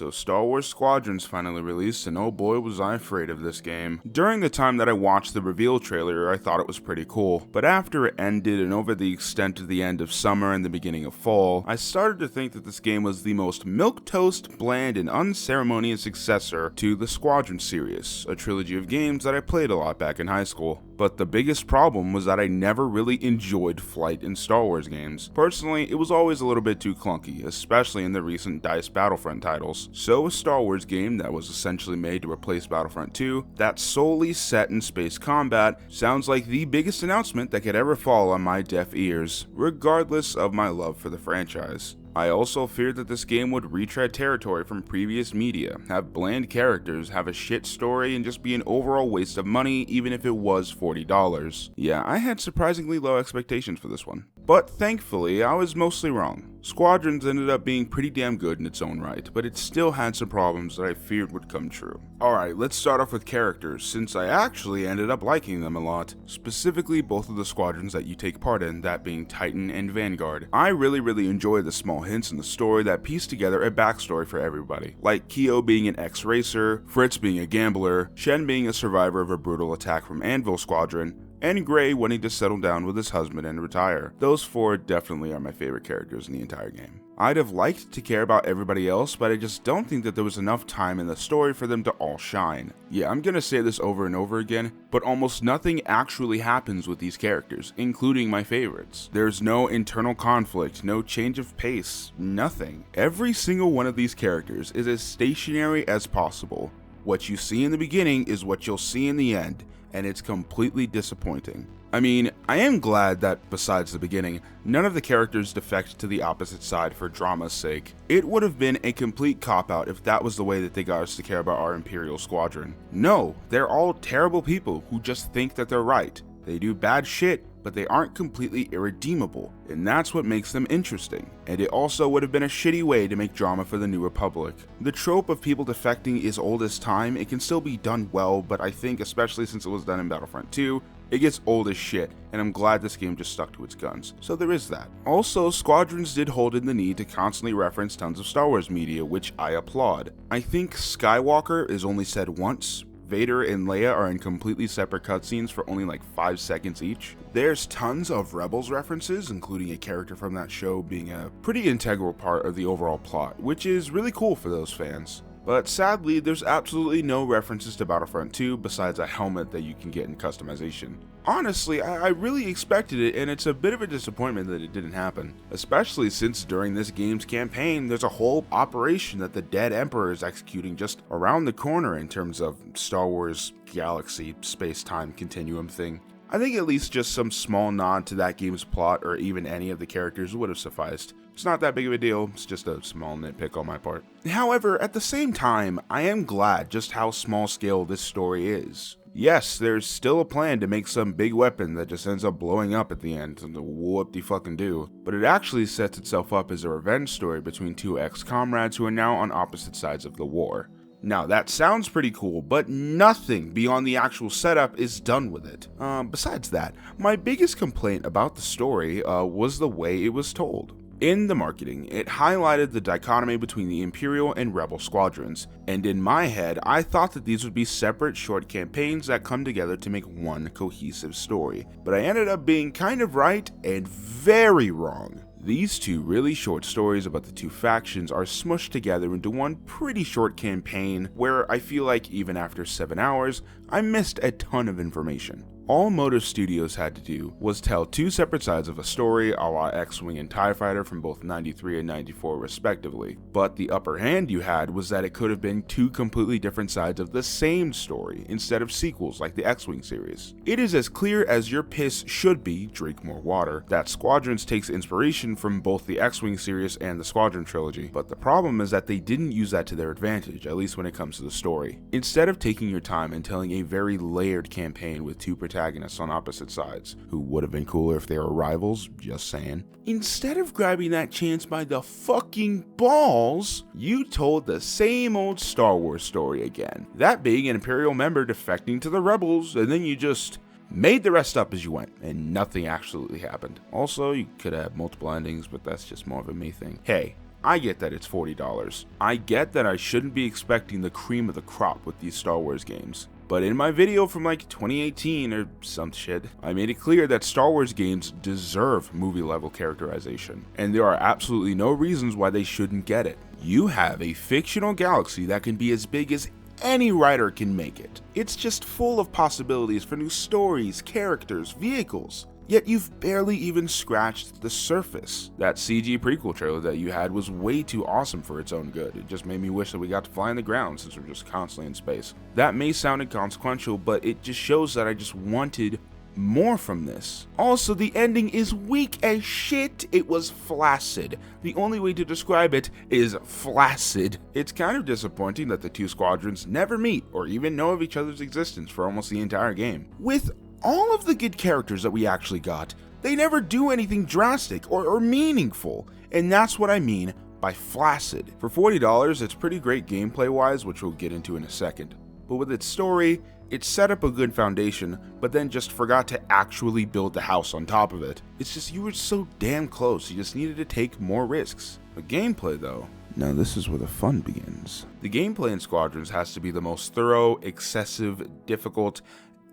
So Star Wars Squadrons finally released, and oh boy was I afraid of this game. During the time that I watched the reveal trailer, I thought it was pretty cool, but after it ended and over the extent of the end of summer and the beginning of fall, I started to think that this game was the most milquetoast, bland, and unceremonious successor to the Squadron series, a trilogy of games that I played a lot back in high school. But the biggest problem was that I never really enjoyed flight in Star Wars games. Personally, it was always a little bit too clunky, especially in the recent DICE Battlefront titles. So a Star Wars game that was essentially made to replace Battlefront 2, that's solely set in space combat, sounds like the biggest announcement that could ever fall on my deaf ears, regardless of my love for the franchise. I also feared that this game would retread territory from previous media, have bland characters, have a shit story, and just be an overall waste of money even if it was $40. Yeah, I had surprisingly low expectations for this one. But thankfully, I was mostly wrong. Squadrons ended up being pretty damn good in its own right, but it still had some problems that I feared would come true. Alright, let's start off with characters, since I actually ended up liking them a lot. Specifically both of the squadrons that you take part in, that being Titan and Vanguard. I really enjoy the small hints in the story that piece together a backstory for everybody. Like Keo being an ex-racer, Fritz being a gambler, Shen being a survivor of a brutal attack from Anvil Squadron, and Gray wanting to settle down with his husband and retire. Those four definitely are my favorite characters in the entire game. I'd have liked to care about everybody else, but I just don't think that there was enough time in the story for them to all shine. Yeah, I'm gonna say this over and over again, but almost nothing actually happens with these characters, including my favorites. There's no internal conflict, no change of pace, nothing. Every single one of these characters is as stationary as possible. What you see in the beginning is what you'll see in the end, and it's completely disappointing. I mean, I am glad that, besides the beginning, none of the characters defect to the opposite side for drama's sake. It would have been a complete cop-out if that was the way that they got us to care about our Imperial squadron. No, they're all terrible people who just think that they're right. They do bad shit, but they aren't completely irredeemable, and that's what makes them interesting. And it also would have been a shitty way to make drama for the New Republic. The trope of people defecting is old as time. It can still be done well, but I think, especially since it was done in Battlefront 2, it gets old as shit, and I'm glad this game just stuck to its guns. So there is that. Also, Squadrons did hold in the need to constantly reference tons of Star Wars media, which I applaud. I think Skywalker is only said once. Vader and Leia are in completely separate cutscenes for only like 5 seconds each. There's tons of Rebels references, including a character from that show being a pretty integral part of the overall plot, which is really cool for those fans. But sadly, there's absolutely no references to Battlefront 2 besides a helmet that you can get in customization. Honestly, I really expected it, and it's a bit of a disappointment that it didn't happen. Especially since during this game's campaign, there's a whole operation that the dead Emperor is executing just around the corner in terms of Star Wars galaxy space-time continuum thing. I think at least just some small nod to that game's plot or even any of the characters would have sufficed. It's not that big of a deal, it's just a small nitpick on my part. However, at the same time, I am glad just how small scale this story is. Yes, there's still a plan to make some big weapon that just ends up blowing up at the end, and whoop-de-fucking-do. But it actually sets itself up as a revenge story between two ex-comrades who are now on opposite sides of the war. Now that sounds pretty cool, but nothing beyond the actual setup is done with it. Besides that, my biggest complaint about the story was the way it was told. In the marketing, it highlighted the dichotomy between the Imperial and Rebel squadrons, and in my head, I thought that these would be separate short campaigns that come together to make one cohesive story. But I ended up being kind of right and very wrong. These two really short stories about the two factions are smushed together into one pretty short campaign where I feel like even after 7 hours, I missed a ton of information. All Motive Studios had to do was tell two separate sides of a story, a la X-Wing and TIE Fighter from both 93 and 94 respectively, but the upper hand you had was that it could have been two completely different sides of the same story instead of sequels like the X-Wing series. It is as clear as your piss should be, drink more water, that Squadrons takes inspiration from both the X-Wing series and the Squadron trilogy, but the problem is that they didn't use that to their advantage, at least when it comes to the story. Instead of taking your time and telling a very layered campaign with two protagonists on opposite sides, who would have been cooler if they were rivals, just saying. Instead of grabbing that chance by the fucking balls, you told the same old Star Wars story again. That being an Imperial member defecting to the Rebels, and then you just made the rest up as you went, and nothing absolutely happened. Also, you could have multiple endings, but that's just more of a me thing. Hey, I get that it's $40. I get that I shouldn't be expecting the cream of the crop with these Star Wars games. But in my video from like 2018 or some shit, I made it clear that Star Wars games deserve movie level characterization, and there are absolutely no reasons why they shouldn't get it. You have a fictional galaxy that can be as big as any writer can make it. It's just full of possibilities for new stories, characters, vehicles. Yet you've barely even scratched the surface. That CG prequel trailer that you had was way too awesome for its own good. It just made me wish that we got to fly on the ground since we're just constantly in space. That may sound inconsequential, but it just shows that I just wanted more from this. Also, the ending is weak as shit. It was flaccid. The only way to describe it is flaccid. It's kind of disappointing that the two squadrons never meet or even know of each other's existence for almost the entire game. With all of the good characters that we actually got, they never do anything drastic or meaningful, and that's what I mean by flaccid. For $40, it's pretty great gameplay wise, which we'll get into in a second, but with its story, it set up a good foundation, but then just forgot to actually build the house on top of it. It's just, you were so damn close, you just needed to take more risks. The gameplay though, now this is where the fun begins. The gameplay in Squadrons has to be the most thorough, excessive, difficult,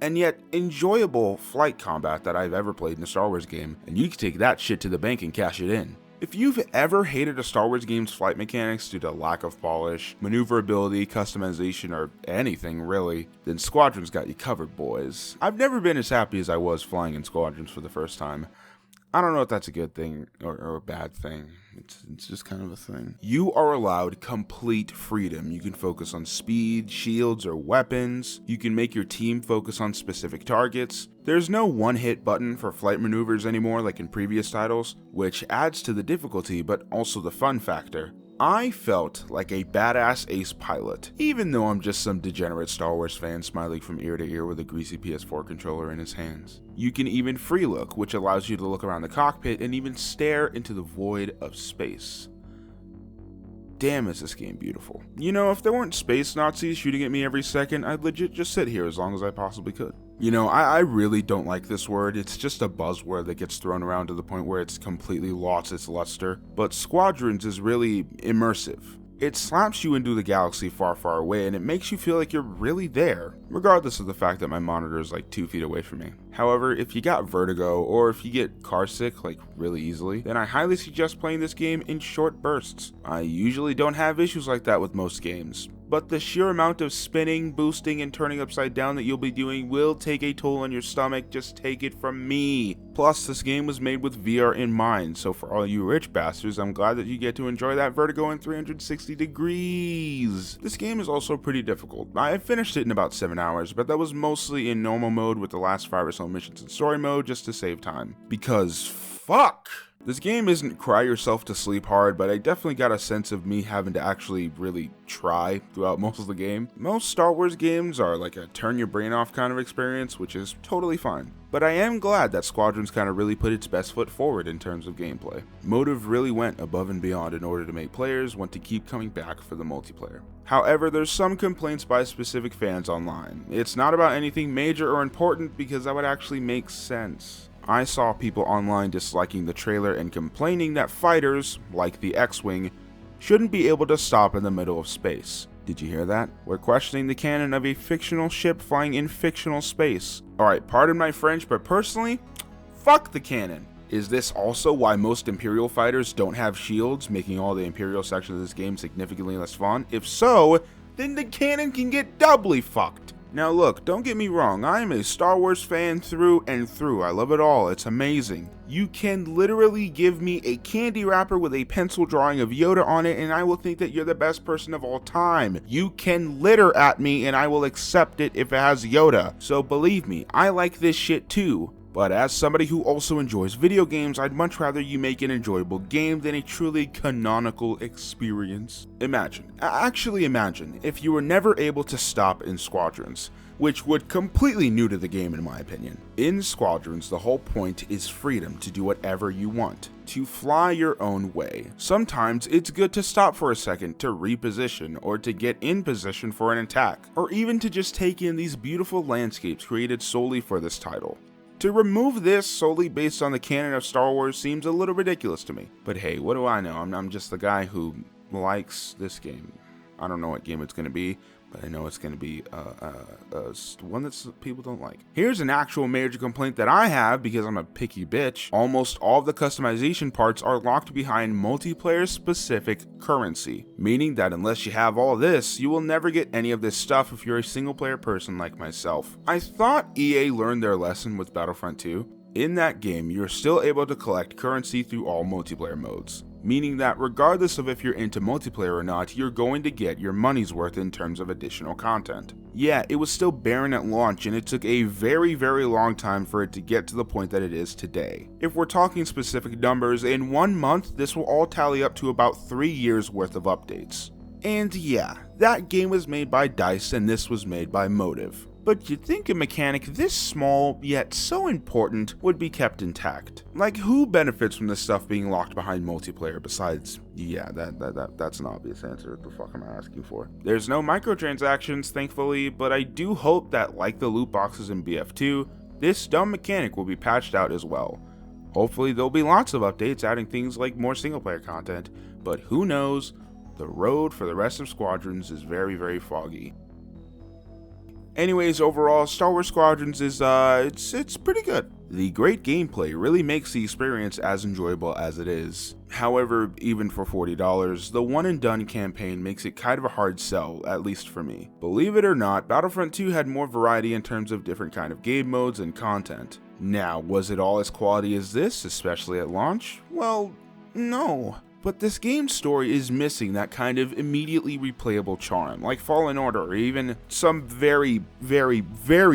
and yet enjoyable flight combat that I've ever played in a Star Wars game, and you can take that shit to the bank and cash it in. If you've ever hated a Star Wars game's flight mechanics due to lack of polish, maneuverability, customization, or anything really, then Squadrons got you covered, boys. I've never been as happy as I was flying in Squadrons for the first time. I don't know if that's a good thing or a bad thing. It's just kind of a thing. You are allowed complete freedom. You can focus on speed, shields, or weapons. You can make your team focus on specific targets. There's no one-hit button for flight maneuvers anymore like in previous titles, which adds to the difficulty but also the fun factor. I felt like a badass ace pilot, even though I'm just some degenerate Star Wars fan smiling from ear to ear with a greasy PS4 controller in his hands. You can even free look, which allows you to look around the cockpit and even stare into the void of space. Damn, is this game beautiful. You know, if there weren't space Nazis shooting at me every second, I'd legit just sit here as long as I possibly could. You know, I really don't like this word. It's just a buzzword that gets thrown around to the point where it's completely lost its luster. But Squadrons is really immersive. It slaps you into the galaxy far, far away, and it makes you feel like you're really there, regardless of the fact that my monitor is like 2 feet away from me. However, if you got vertigo, or if you get car sick like really easily, then I highly suggest playing this game in short bursts. I usually don't have issues like that with most games, but the sheer amount of spinning, boosting, and turning upside down that you'll be doing will take a toll on your stomach, just take it from me. Plus, this game was made with VR in mind, so for all you rich bastards, I'm glad that you get to enjoy that vertigo in 360 degrees. This game is also pretty difficult. I finished it in about 7 hours, but that was mostly in normal mode with the last 5 or so missions in story mode just to save time. Because fuck! This game isn't cry yourself to sleep hard, but I definitely got a sense of me having to actually really try throughout most of the game. Most Star Wars games are like a turn your brain off kind of experience, which is totally fine. But I am glad that Squadrons kind of really put its best foot forward in terms of gameplay. Motive really went above and beyond in order to make players want to keep coming back for the multiplayer. However, there's some complaints by specific fans online. It's not about anything major or important because that would actually make sense. I saw people online disliking the trailer and complaining that fighters, like the X-Wing, shouldn't be able to stop in the middle of space. Did you hear that? We're questioning the canon of a fictional ship flying in fictional space. Alright, pardon my French, but personally, fuck the canon. Is this also why most Imperial fighters don't have shields, making all the Imperial section of this game significantly less fun? If so, then the canon can get doubly fucked. Now look, don't get me wrong, I am a Star Wars fan through and through. I love it all, it's amazing. You can literally give me a candy wrapper with a pencil drawing of Yoda on it and I will think that you're the best person of all time. You can litter at me and I will accept it if it has Yoda. So believe me, I like this shit too. But as somebody who also enjoys video games, I'd much rather you make an enjoyable game than a truly canonical experience. Actually imagine, if you were never able to stop in Squadrons, which would completely new to the game in my opinion. In Squadrons, the whole point is freedom to do whatever you want, to fly your own way. Sometimes it's good to stop for a second to reposition or to get in position for an attack, or even to just take in these beautiful landscapes created solely for this title. To remove this solely based on the canon of Star Wars seems a little ridiculous to me. But hey, what do I know? I'm just the guy who likes this game. I don't know what game it's going to be, but I know it's going to be one that people don't like. Here's an actual major complaint that I have because I'm a picky bitch. Almost all of the customization parts are locked behind multiplayer specific currency, meaning that unless you have all this, you will never get any of this stuff if you're a single player person like myself. I thought EA learned their lesson with Battlefront 2. In that game, you're still able to collect currency through all multiplayer modes, meaning that regardless of if you're into multiplayer or not, you're going to get your money's worth in terms of additional content. Yeah, it was still barren at launch and it took a very long time for it to get to the point that it is today. If we're talking specific numbers, in 1 month, this will all tally up to about 3 years worth of updates. And yeah, that game was made by DICE and this was made by Motive. But you'd think a mechanic this small, yet so important, would be kept intact. Like, who benefits from this stuff being locked behind multiplayer besides, yeah, that's an obvious answer. What the fuck am I asking for? There's no microtransactions, thankfully, but I do hope that, like the loot boxes in BF2, this dumb mechanic will be patched out as well. Hopefully there'll be lots of updates adding things like more single player content, but who knows, the road for the rest of Squadrons is very foggy. Anyways, overall, Star Wars Squadrons is, it's pretty good. The great gameplay really makes the experience as enjoyable as it is. However, even for $40, the one and done campaign makes it kind of a hard sell, at least for me. Believe it or not, Battlefront 2 had more variety in terms of different kind of game modes and content. Now, was it all as quality as this, especially at launch? Well, no. But this game's story is missing that kind of immediately replayable charm, like Fallen Order or even some very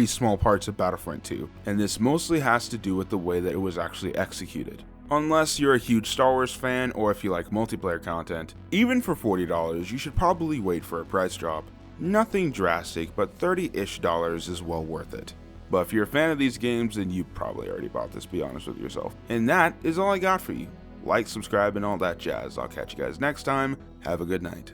small parts of Battlefront 2, and this mostly has to do with the way that it was actually executed. Unless you're a huge Star Wars fan or if you like multiplayer content, even for $40, you should probably wait for a price drop. Nothing drastic, but $30-ish is well worth it. But if you're a fan of these games, then you probably already bought this, be honest with yourself. And that is all I got for you. Like, subscribe, and all that jazz. I'll catch you guys next time. Have a good night.